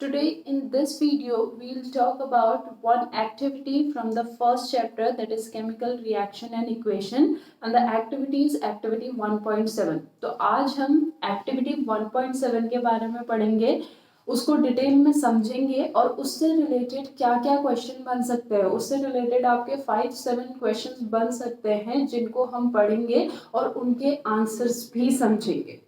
Today in this video we'll talk about one activity from the first chapter, that is chemical reaction and equation, and the activity is activity 1.7. तो आज हम activity 1.7 के बारे में पढ़ेंगे, उसको detail में समझेंगे और उससे रिलेटेड क्या क्या क्वेश्चन बन सकते हैं। उससे रिलेटेड आपके 5-7 क्वेश्चन बन सकते हैं जिनको हम पढ़ेंगे और उनके आंसर्स भी समझेंगे।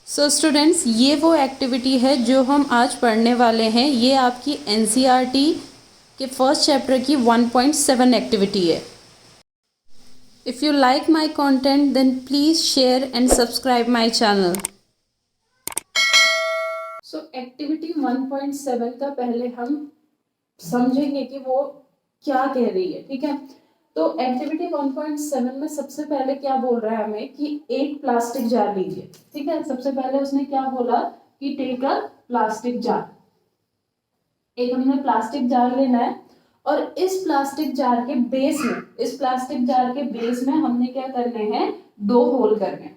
सो स्टूडेंट्स, ये वो एक्टिविटी है जो हम आज पढ़ने वाले हैं। ये आपकी एनसीईआरटी के फर्स्ट चैप्टर की 1.7 एक्टिविटी है। If you like my content then please share and subscribe my channel. So activity 1.7 का पहले हम समझेंगे कि वो क्या कह रही है, ठीक है। तो एक्टिविटी 1.7 में सबसे पहले क्या बोल रहा है हमें कि एक प्लास्टिक जार लीजिए, ठीक है। सबसे पहले उसने क्या बोला कि टेक अ प्लास्टिक जार। एक हमने प्लास्टिक जार लेना है और इस प्लास्टिक जार के बेस में हमने क्या करने हैं, 2 होल करने हैं।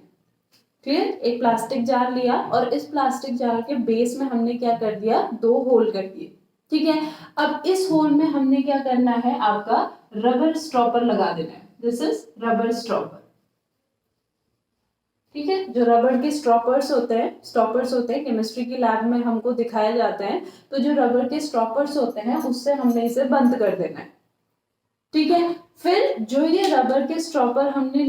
क्लियर। एक प्लास्टिक जार लिया और इस प्लास्टिक जार के बेस में हमने क्या कर दिया, 2 होल कर दिए, ठीक है। अब इस होल में हमने क्या करना है, आपका रबर स्टॉपर लगा देना है। दिस इज रबर स्टॉपर, ठीक है। जो रबर के स्टॉपर्स होते हैं केमिस्ट्री की लैब में हमको दिखाए जाते हैं। तो जो रबर के स्टॉपर्स होते हैं उससे हमने इसे बंद कर देना है, ठीक है। फिर जो ये रबर के स्टॉपर्स हमने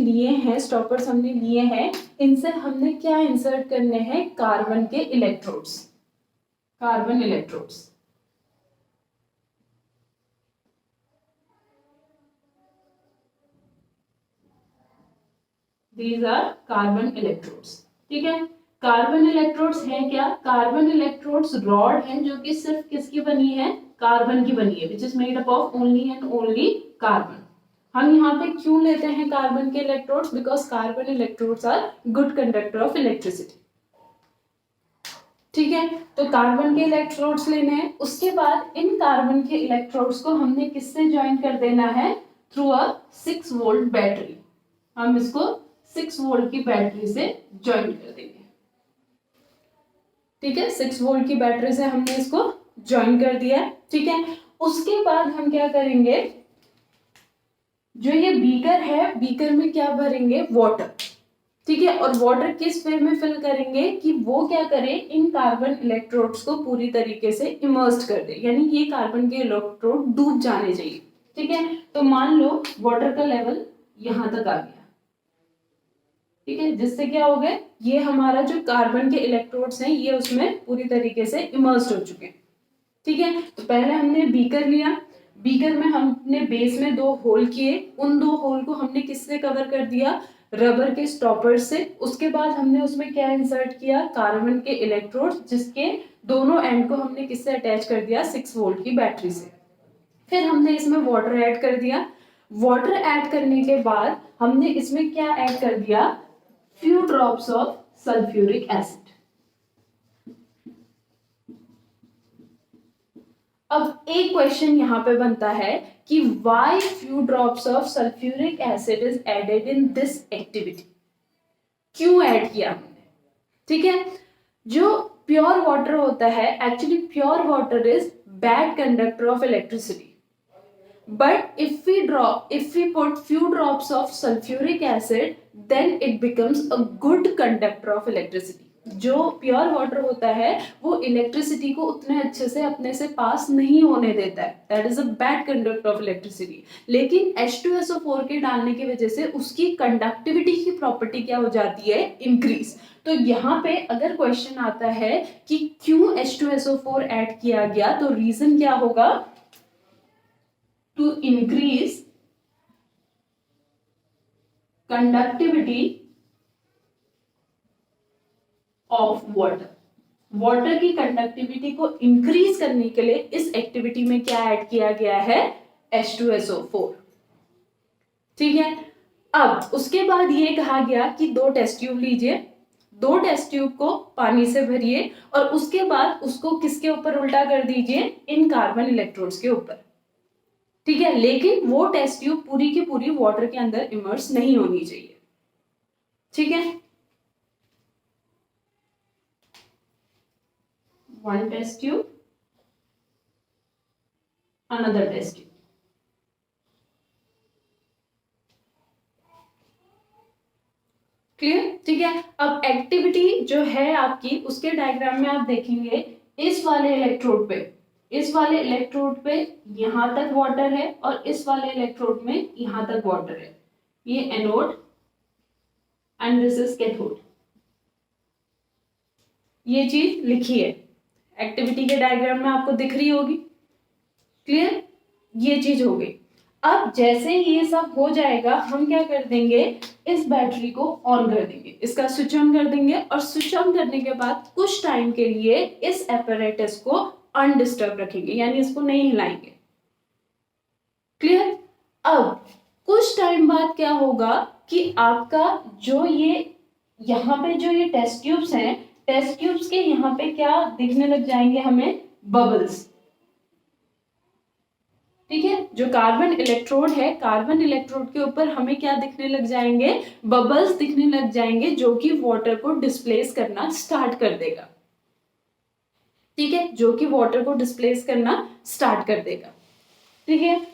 लिए हैं, इनसे हमने क्या इंसर्ट करने हैं, carbon electrodes. These are carbon electrodes, ठीक है। कार्बन इलेक्ट्रोड्स हैं क्या, कार्बन इलेक्ट्रोड्स रॉड हैं जो कि सिर्फ किसकी बनी है, कार्बन की बनी है, which is made up of only and only carbon. हम यहाँ पे क्यों लेते हैं कार्बन के electrodes, because carbon electrodes are good conductor of electricity, ठीक है। तो कार्बन के इलेक्ट्रोड्स लेने हैं। उसके बाद इन कार्बन के इलेक्ट्रोड्स को हमने किससे ज्वाइन कर देना है, थ्रू अ 6 वोल्ट बैटरी। हम इसको 6 वोल्ट की बैटरी से ज्वाइन कर देंगे, ठीक है। 6 वोल्ट की बैटरी से हमने इसको ज्वाइन कर दिया, ठीक है। उसके बाद हम क्या करेंगे, जो ये बीकर है, बीकर में क्या भरेंगे, वाटर, ठीक है। और वाटर किस वे में फिल करेंगे कि वो क्या करे, इन कार्बन इलेक्ट्रोड्स को पूरी तरीके से इमर्स्ड कर दे, यानी ये कार्बन के इलेक्ट्रोड डूब जाने चाहिए, ठीक है। तो मान लो वाटर का लेवल यहां तक आ गया, ठीक है, जिससे क्या हो गया, ये हमारा जो कार्बन के इलेक्ट्रोड्स हैं ये उसमें पूरी तरीके से इमर्स्ड हो चुके हैं, ठीक है। तो पहले हमने बीकर लिया, बीकर में हमने बेस में 2 होल किए, उन 2 होल को हमने किससे कवर कर दिया, रबर के स्टॉपर से। उसके बाद हमने उसमें क्या इंसर्ट किया, कार्बन के इलेक्ट्रोड्स, जिसके दोनों एंड को हमने किससे अटैच कर दिया, 6 वोल्ट की बैटरी से। फिर हमने इसमें वाटर ऐड कर दिया। वाटर ऐड करने के बाद हमने इसमें क्या ऐड कर दिया, few drops of sulfuric acid। अब एक क्वेश्चन यहां पे बनता है कि why few drops of sulfuric acid is added in this activity, क्यों ऐड किया हमने, ठीक है। जो प्योर वाटर होता है, actually pure water is bad conductor of electricity, but if we put few drops of sulfuric acid then it becomes a good conductor of electricity। जो pure water होता है वो इलेक्ट्रिसिटी को उतने अच्छे से अपने से पास नहीं होने देता है, that is a bad conductor of electricity. लेकिन H2SO4 के डालने की वजह से उसकी कंडक्टिविटी की प्रॉपर्टी क्या हो जाती है, इंक्रीज। तो यहाँ पे अगर क्वेश्चन आता है कि क्यों H2SO4 ऐड किया गया, तो रीजन क्या होगा, to increase conductivity of water। Water की कंडक्टिविटी को इंक्रीज करने के लिए इस एक्टिविटी में क्या ऐड किया गया है, H2SO4, ठीक है। अब उसके बाद ये कहा गया कि 2 टेस्ट ट्यूब लीजिए, 2 टेस्ट ट्यूब को पानी से भरिए और उसके बाद उसको किसके ऊपर उल्टा कर दीजिए, इन कार्बन इलेक्ट्रोड्स के ऊपर, ठीक है। लेकिन वो टेस्ट ट्यूब पूरी की पूरी वाटर के अंदर इमर्स नहीं होनी चाहिए, ठीक है। one test tube, another test tube. Clear? ठीक है। अब एक्टिविटी जो है आपकी उसके डायग्राम में आप देखेंगे इस वाले इलेक्ट्रोड पे यहां तक वाटर है और इस वाले इलेक्ट्रोड में यहां तक वाटर है। ये anode and this is cathode. ये चीज लिखी है एक्टिविटी के डायग्राम में, आपको दिख रही होगी। क्लियर? ये चीज हो गई। अब जैसे ये सब हो जाएगा हम क्या कर देंगे, इस बैटरी को ऑन कर देंगे, इसका स्विच ऑन कर देंगे और स्विच ऑन करने के बाद कुछ टाइम के लिए इस एपरेटस को अनडिस्टर्ब रखेंगे, यानी इसको नहीं हिलाएंगे। क्लियर? अब कुछ टाइम बाद क्या होगा कि आपका जो ये यहाँ पे जो ये टेस्ट ट्यूब्स हैं, टेस्ट ट्यूब्स के यहाँ पे क्या दिखने लग जाएंगे हमें, बबल्स। ठीक है, जो कार्बन इलेक्ट्रोड है, कार्बन इलेक्ट्रोड के ऊपर हमें क्या दिखने लग जाएंगे, बबल्स दिखने लग जाएंगे, जो कि वाटर को डिस्प्लेस करना स्टार्ट कर देगा। ठीक है, जो कि वाटर को डिस्प्लेस करना स्टार्ट कर देगा। ठीक है,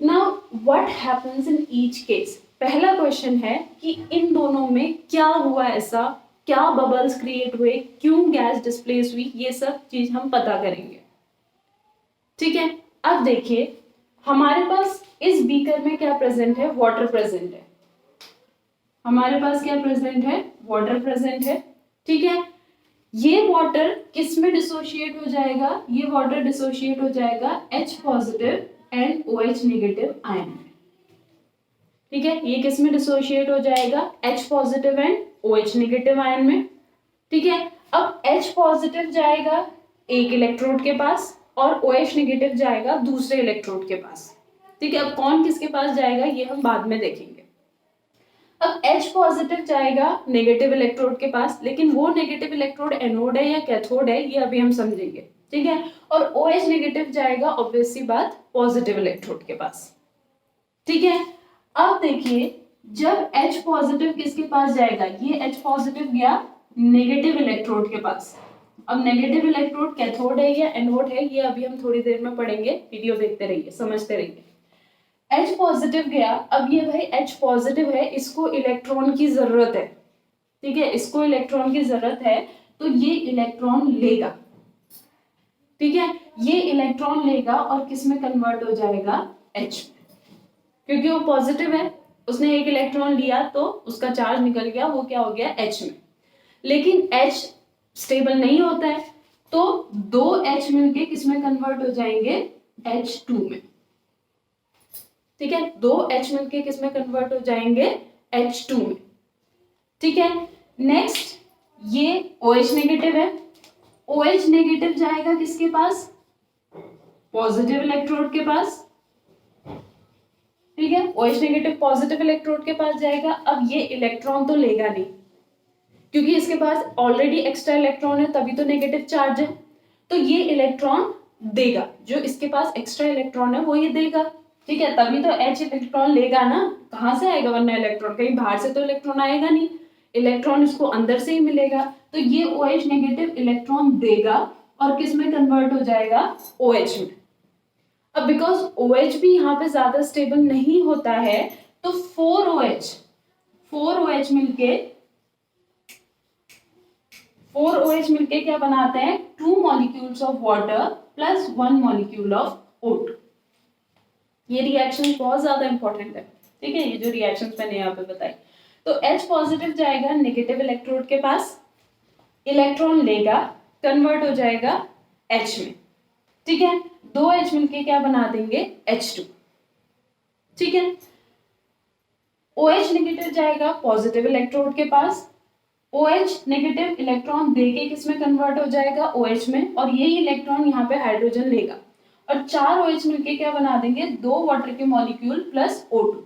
now what happens in each case. पहला क्वेश्चन है कि इन दोनों में क्या हुआ, ऐसा क्या बबल्स क्रिएट हुए, क्यों गैस डिस्प्लेस हुई, ये सब चीज हम पता करेंगे। ठीक है, अब देखिए हमारे पास इस बीकर में क्या प्रेजेंट है, वाटर प्रेजेंट है। हमारे पास क्या प्रेजेंट है, वाटर प्रेजेंट है। ठीक है, ये वाटर किस में डिसोशिएट हो जाएगा, ये वाटर डिसोशिएट हो जाएगा H positive and OH negative ion में। ठीक है, ये किस में डिसोशिएट हो जाएगा, H positive and OH negative ion में। ठीक है, अब H पॉजिटिव जाएगा एक इलेक्ट्रोड के पास और OH नेगेटिव जाएगा दूसरे इलेक्ट्रोड के पास। ठीक है, अब कौन किसके पास जाएगा ये हम बाद में देखेंगे। अब H पॉजिटिव जाएगा नेगेटिव इलेक्ट्रोड के पास, लेकिन वो नेगेटिव इलेक्ट्रोड एनोड है या कैथोड है ये अभी हम समझेंगे। ठीक है, और OH नेगेटिव जाएगा ऑब्वियस सी बात पॉजिटिव इलेक्ट्रोड के पास। ठीक है, अब देखिए जब H पॉजिटिव किसके पास जाएगा, ये H पॉजिटिव गया नेगेटिव इलेक्ट्रोड के पास। अब नेगेटिव इलेक्ट्रोड कैथोड है या एनोड है ये अभी हम थोड़ी देर में पढ़ेंगे, वीडियो देखते रहिए, समझते रहिए। H पॉजिटिव गया, अब ये भाई H पॉजिटिव है, इसको इलेक्ट्रॉन की जरूरत है। ठीक है, इसको इलेक्ट्रॉन की जरूरत है तो ये इलेक्ट्रॉन लेगा। ठीक है, ये इलेक्ट्रॉन लेगा और किस में कन्वर्ट हो जाएगा, H में, क्योंकि वो पॉजिटिव है, उसने एक इलेक्ट्रॉन लिया तो उसका चार्ज निकल गया, वो क्या हो गया H में। लेकिन H स्टेबल नहीं होता है तो दो H मिलके किस में कन्वर्ट हो जाएंगे, H2 में। ठीक है, दो H मिलके किस में कन्वर्ट हो जाएंगे, H2 में। ठीक है, नेक्स्ट ये OH नेगेटिव है, OH नेगेटिव जाएगा किसके पास, पॉजिटिव इलेक्ट्रोड के पास। ठीक है, OH नेगेटिव पॉजिटिव इलेक्ट्रोड के पास जाएगा। अब ये इलेक्ट्रॉन तो लेगा नहीं क्योंकि इसके पास ऑलरेडी एक्स्ट्रा इलेक्ट्रॉन है, तभी तो नेगेटिव चार्ज है, तो ये इलेक्ट्रॉन देगा, जो इसके पास एक्स्ट्रा इलेक्ट्रॉन है वो ये देगा। ठीक है, तभी तो H इलेक्ट्रॉन लेगा ना, कहाँ से आएगा वरना इलेक्ट्रॉन, कहीं बाहर से तो इलेक्ट्रॉन आएगा नहीं, इलेक्ट्रॉन इसको अंदर से ही मिलेगा। तो ये OH नेगेटिव इलेक्ट्रॉन देगा और किस में कन्वर्ट हो जाएगा, OH में। अब बिकॉज OH भी यहाँ पे ज्यादा स्टेबल नहीं होता है तो 4OH मिलके क्या बनाते हैं, 2 molecules of water plus 1 molecule of O2। ये रिएक्शन बहुत ज्यादा इंपॉर्टेंट है। ठीक है, ये जो रिएक्शंस मैंने यहाँ पे बताई, तो H पॉजिटिव जाएगा नेगेटिव इलेक्ट्रोड के पास, इलेक्ट्रॉन लेगा, कन्वर्ट हो जाएगा H में। ठीक है, दो H मिलके क्या बना देंगे, H2। ठीक है, OH नेगेटिव जाएगा पॉजिटिव इलेक्ट्रोड के पास, OH नेगेटिव इलेक्ट्रॉन देके किस में कन्वर्ट हो जाएगा, OH में, और यही इलेक्ट्रॉन यहाँ पे हाइड्रोजन लेगा और 4 OH मिलके क्या बना देंगे, 2 वाटर के मॉलिक्यूल प्लस O2।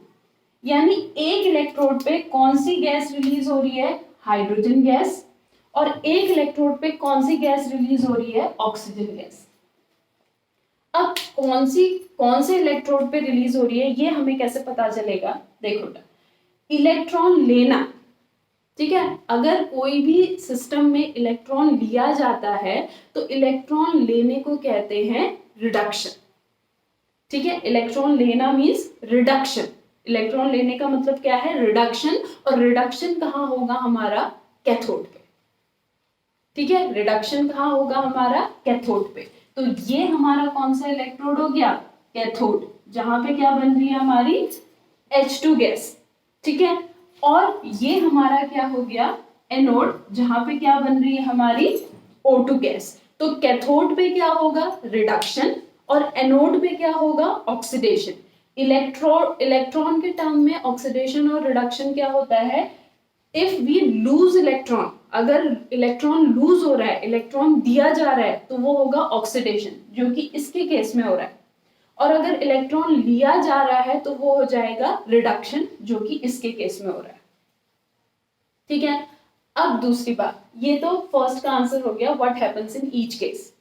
यानी एक इलेक्ट्रोड पे कौन सी गैस रिलीज हो रही है, हाइड्रोजन गैस, और एक इलेक्ट्रोड पे कौन सी गैस रिलीज हो रही है, ऑक्सीजन गैस। अब कौन से इलेक्ट्रोड पे रिलीज हो रही है ये हमें कैसे पता चलेगा, देखो इलेक्ट्रॉन लेना ठीक है, अगर कोई भी सिस्टम में इलेक्ट्रॉन लिया जाता है तो इलेक्ट्रॉन लेने को कहते हैं रिडक्शन। ठीक है, इलेक्ट्रॉन लेना मीन्स रिडक्शन। इलेक्ट्रॉन लेने का मतलब क्या है? रिडक्शन। और रिडक्शन कहाँ होगा? हमारा कैथोड पे। ठीक है, रिडक्शन कहाँ होगा? हमारा कैथोड पे। तो ये हमारा कौन सा इलेक्ट्रोड हो गया? कैथोड, जहां पे क्या बन रही है? हमारी H2 गैस। ठीक है, और ये हमारा क्या हो गया? एनोड, जहां पे क्या बन रही है? हमारी O2 गैस। तो कैथोड पे क्या होगा? रिडक्शन, और एनोड पे क्या होगा? ऑक्सीडेशन। इलेक्ट्रॉन के टर्म में ऑक्सीडेशन और रिडक्शन क्या होता है? इफ वी लूज इलेक्ट्रॉन, अगर इलेक्ट्रॉन लूज हो रहा है, इलेक्ट्रॉन दिया जा रहा है, तो वो होगा ऑक्सीडेशन, जो कि इसके केस में हो रहा है। और अगर इलेक्ट्रॉन लिया जा रहा है तो वो हो जाएगा रिडक्शन, जो कि इसके केस में हो रहा है। ठीक है, अब दूसरी बात, ये तो फर्स्ट का आंसर हो गया, what happens in each case.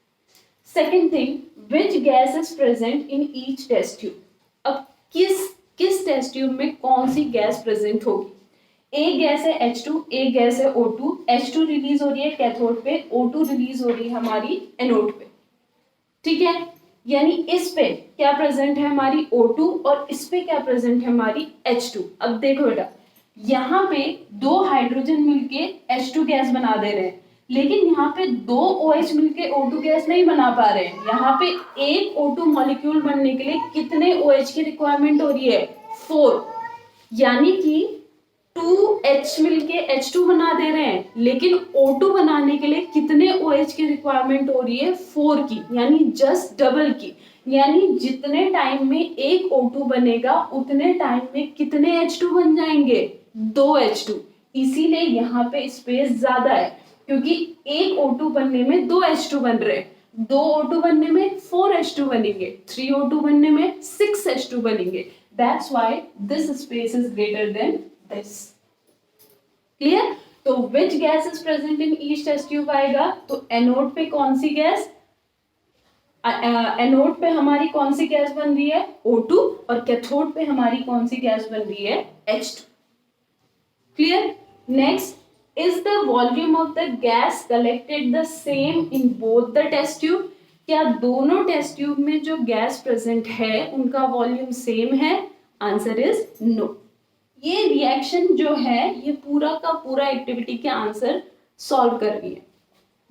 Second thing, which gas is present in each test tube. अब किस टेस्ट ट्यूब में कौन सी गैस प्रेजेंट होगी? एक गैस है H2, एक गैस है O2। H2 रिलीज हो रही है कैथोड पे, O2 रिलीज हो रही है हमारी एनोड पे। ठीक है, यानी इस पे क्या प्रेजेंट है? हमारी O2, और इस पे क्या प्रेजेंट है? हमारी H2। अब देखो बेटा, यहाँ पे दो हाइड्रोजन मिलके H2 गैस बना दे रहे हैं, लेकिन यहाँ पे दो OH मिलके O2 गैस नहीं बना पा रहे हैं। यहाँ पे एक O2 मॉलिक्यूल बनने के लिए कितने OH की रिक्वायरमेंट हो रही है? 4। यानी कि 2H मिलके H2 बना दे रहे हैं, लेकिन O2 बनाने के लिए कितने OH की रिक्वायरमेंट हो रही है? 4 की, यानी जस्ट डबल की। यानी जितने टाइम में एक O2 बनेगा, उतने टाइम में कितने H2 बन जाएंगे? 2 H2। इसीलिए यहाँ पे स्पेस ज्यादा है, क्योंकि एक O2 बनने में 2 H2 बन रहे हैं, 2 O2 बनने में 4 H2 बनेंगे, 3 O2 बनने में 6 H2 बनेंगे। That's why this space is greater than this. Clear? तो which gas is present in each test tube आएगा? तो एनोड पे कौन सी गैस? एनोड पे हमारी कौन सी गैस बन रही है? O2। और कैथोड पे हमारी कौन सी गैस बन रही है? H2। Clear? Next, is the volume of the gas collected the same in both the test tube. क्या दोनों टेस्ट ट्यूब में जो गैस प्रेजेंट है उनका वॉल्यूम सेम है? Answer is no. ये रिएक्शन जो है, ये पूरा का पूरा एक्टिविटी के आंसर सॉल्व कर रही है।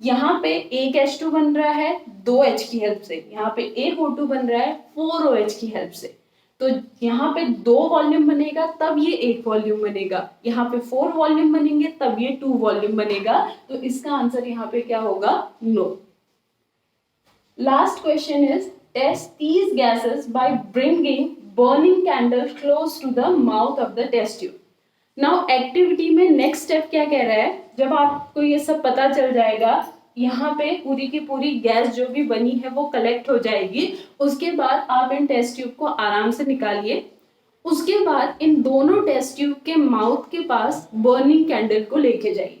यहाँ पे एक H2 बन रहा है 2H की हेल्प से, यहाँ पे एक O2 बन रहा है 4OH की हेल्प से। तो यहाँ पे 2 वॉल्यूम बनेगा तब ये एक वॉल्यूम बनेगा, यहाँ पे 4 वॉल्यूम बनेंगे तब ये 2 वॉल्यूम बनेगा। तो इसका आंसर यहाँ पे क्या होगा? No. Last question is, test these gases by bringing burning candle close to the mouth of the test tube. Now activity में नेक्स्ट स्टेप क्या कह रहा है? जब आपको ये सब पता चल जाएगा, यहाँ पे पूरी की पूरी गैस जो भी बनी है वो कलेक्ट हो जाएगी। उसके बाद आप इन टेस्ट ट्यूब को आराम से निकालिए। उसके बाद इन दोनों टेस्ट ट्यूब के माउथ के पास बर्निंग कैंडल को लेके जाइए,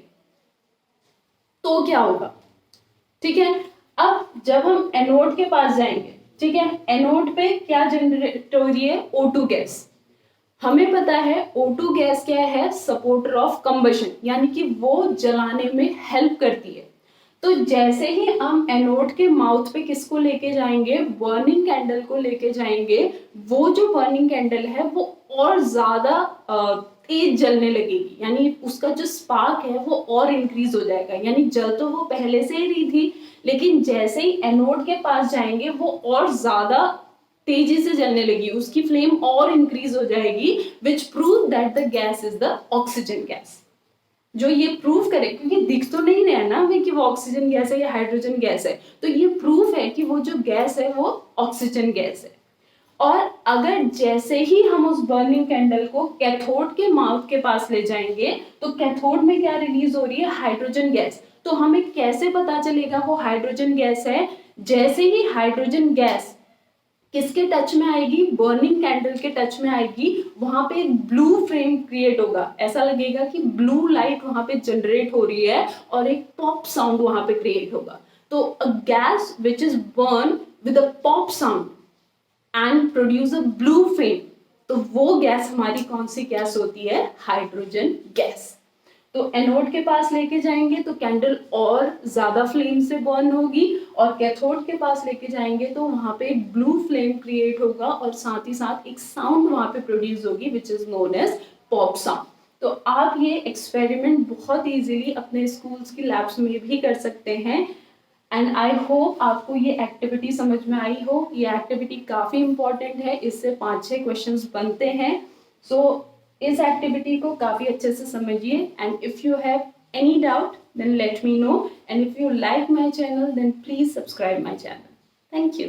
तो क्या होगा? ठीक है, अब जब हम एनोड के पास जाएंगे, ठीक है, एनोड पे क्या जनरेट हो रही है? O2 gas. हमें पता है O2 गैस क्या है? सपोर्टर ऑफ कंबशन, यानी कि वो जलाने में हेल्प करती है। तो जैसे ही हम एनोड के माउथ पे किसको लेके जाएंगे? बर्निंग कैंडल को लेके जाएंगे। वो जो बर्निंग कैंडल है वो और ज्यादा तेज जलने लगेगी, यानी उसका जो स्पार्क है वो और इंक्रीज हो जाएगा। यानी जल तो वो पहले से ही रही थी, लेकिन जैसे ही एनोड के पास जाएंगे वो और ज्यादा तेजी से जलने लगी, उसकी फ्लेम और इंक्रीज हो जाएगी, विच prove that the gas is the oxygen gas. जो ये प्रूव करे, क्योंकि दिख तो नहीं रहा ना हमें कि वो ऑक्सीजन गैस है या हाइड्रोजन गैस है, तो ये प्रूफ है कि वो जो गैस है वो ऑक्सीजन गैस है। और अगर जैसे ही हम उस बर्निंग कैंडल को कैथोड के माउथ के पास ले जाएंगे, तो कैथोड में क्या रिलीज हो रही है? Hydrogen gas. तो हमें कैसे पता चलेगा वो हाइड्रोजन गैस है? जैसे ही हाइड्रोजन गैस किसके टच में आएगी? बर्निंग कैंडल के टच में आएगी, वहां पे एक ब्लू फ्लेम क्रिएट होगा। ऐसा लगेगा कि ब्लू लाइट वहां पे जनरेट हो रही है और एक पॉप साउंड वहां पे क्रिएट होगा। तो a gas which is burn with a pop sound and produce a blue flame, तो वो गैस हमारी कौन सी गैस होती है? Hydrogen gas. तो एनोड के पास लेके जाएंगे तो कैंडल और ज़्यादा फ्लेम से बर्न होगी, और कैथोड के पास लेके जाएंगे तो वहाँ पे एक ब्लू फ्लेम क्रिएट होगा और साथ ही साथ एक साउंड वहाँ पे प्रोड्यूस होगी which is known as pop sound. तो आप ये एक्सपेरिमेंट बहुत इजीली अपने स्कूल्स की लैब्स में भी कर सकते हैं। एंड आई होप आपको ये एक्टिविटी समझ में आई हो। ये एक्टिविटी काफ़ी इंपॉर्टेंट है, इससे 5-6 क्वेश्चंस बनते हैं। सो इस एक्टिविटी को काफ़ी अच्छे से समझिए, and if you have any doubt then let me know, and if you like my channel then please subscribe my channel. Thank you.